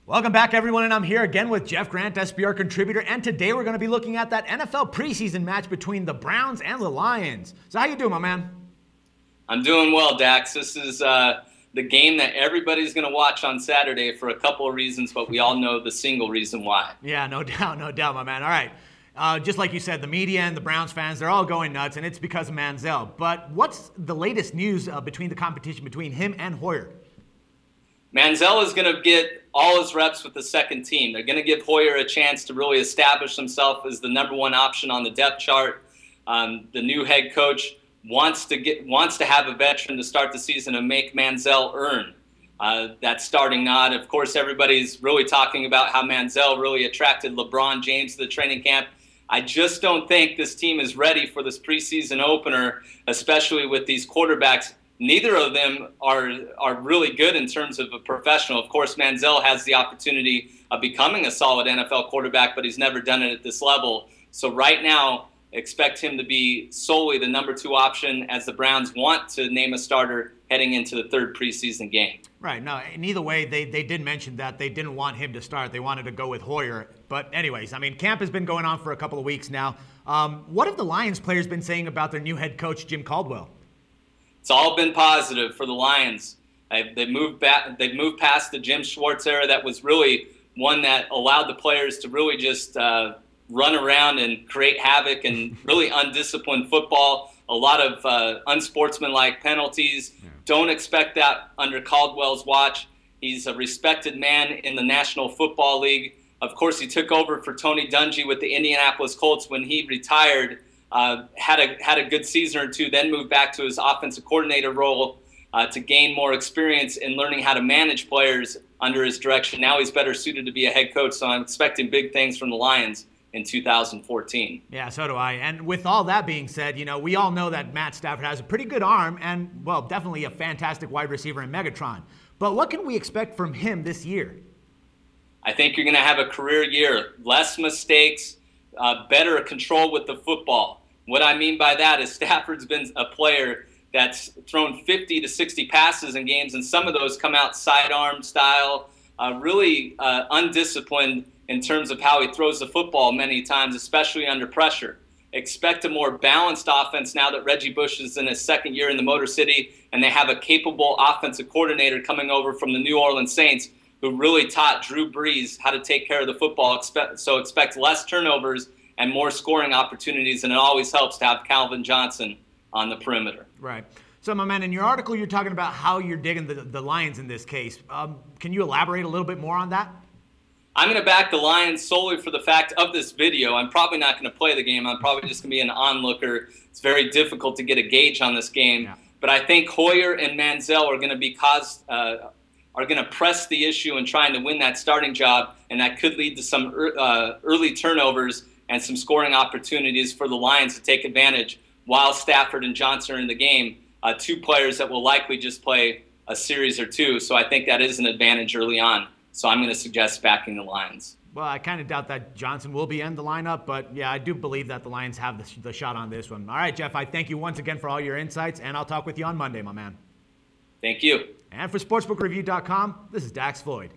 Welcome back, everyone, and I'm here again with Jeff Grant, SBR contributor, and today we're going to be looking at that NFL preseason match between the Browns and the Lions. So how you doing, my man? I'm doing well, Dax. This is the game that everybody's going to watch on Saturday for a couple of reasons, but we all know the single reason why. Yeah, no doubt, my man. All right. Just like you said, the media and the Browns fans, they're all going nuts, and it's because of Manziel. But what's the latest news between the competition between him and Hoyer? Manziel is going to get all his reps with the second team. They're going to give Hoyer a chance to really establish himself as the number one option on the depth chart. The new head coach wants to have a veteran to start the season and make Manziel earn that starting nod. Of course, everybody's really talking about how Manziel really attracted LeBron James to the training camp. I just don't think this team is ready for this preseason opener, especially with these quarterbacks. Neither of them are really good in terms of a professional. Of course, Manziel has the opportunity of becoming a solid NFL quarterback, but he's never done it at this level. So right now, expect him to be solely the number two option as the Browns want to name a starter heading into the third preseason game. Right. No, and either way, they did mention that they didn't want him to start. They wanted to go with Hoyer. But anyways, I mean, camp has been going on for a couple of weeks now. What have the Lions players been saying about their new head coach, Jim Caldwell? It's all been positive for the Lions. They've moved past the Jim Schwartz era. That was really one that allowed the players to really just run around and create havoc and really undisciplined football. A lot of unsportsmanlike penalties. Yeah. Don't expect that under Caldwell's watch. He's a respected man in the National Football League. Of course, he took over for Tony Dungy with the Indianapolis Colts when he retired. Had a good season or two, then moved back to his offensive coordinator role to gain more experience in learning how to manage players under his direction. Now he's better suited to be a head coach, so I'm expecting big things from the Lions in 2014. Yeah, so do I. And with all that being said, we all know that Matt Stafford has a pretty good arm and, well, definitely a fantastic wide receiver in Megatron. But what can we expect from him this year? I think you're going to have a career year. Less mistakes, better control with the football. What I mean by that is Stafford's been a player that's thrown 50 to 60 passes in games, and some of those come out sidearm style, really undisciplined in terms of how he throws the football many times, especially under pressure. Expect a more balanced offense now that Reggie Bush is in his second year in the Motor City, and they have a capable offensive coordinator coming over from the New Orleans Saints who really taught Drew Brees how to take care of the football. So expect less turnovers and more scoring opportunities, and it always helps to have Calvin Johnson on the perimeter. Right. So, my man, in your article, you're talking about how you're digging the Lions in this case. Can you elaborate a little bit more on that? I'm going to back the Lions solely for the fact of this video. I'm probably not going to play the game. I'm probably just going to be an onlooker. It's very difficult to get a gauge on this game. Yeah. But I think Hoyer and Manziel are going to press the issue in trying to win that starting job, and that could lead to some early turnovers and some scoring opportunities for the Lions to take advantage while Stafford and Johnson are in the game, two players that will likely just play a series or two. So I think that is an advantage early on. So I'm going to suggest backing the Lions. Well, I kind of doubt that Johnson will be in the lineup, but yeah, I do believe that the Lions have the shot on this one. All right, Jeff, I thank you once again for all your insights, and I'll talk with you on Monday, my man. Thank you. And for SportsbookReview.com, this is Dax Floyd.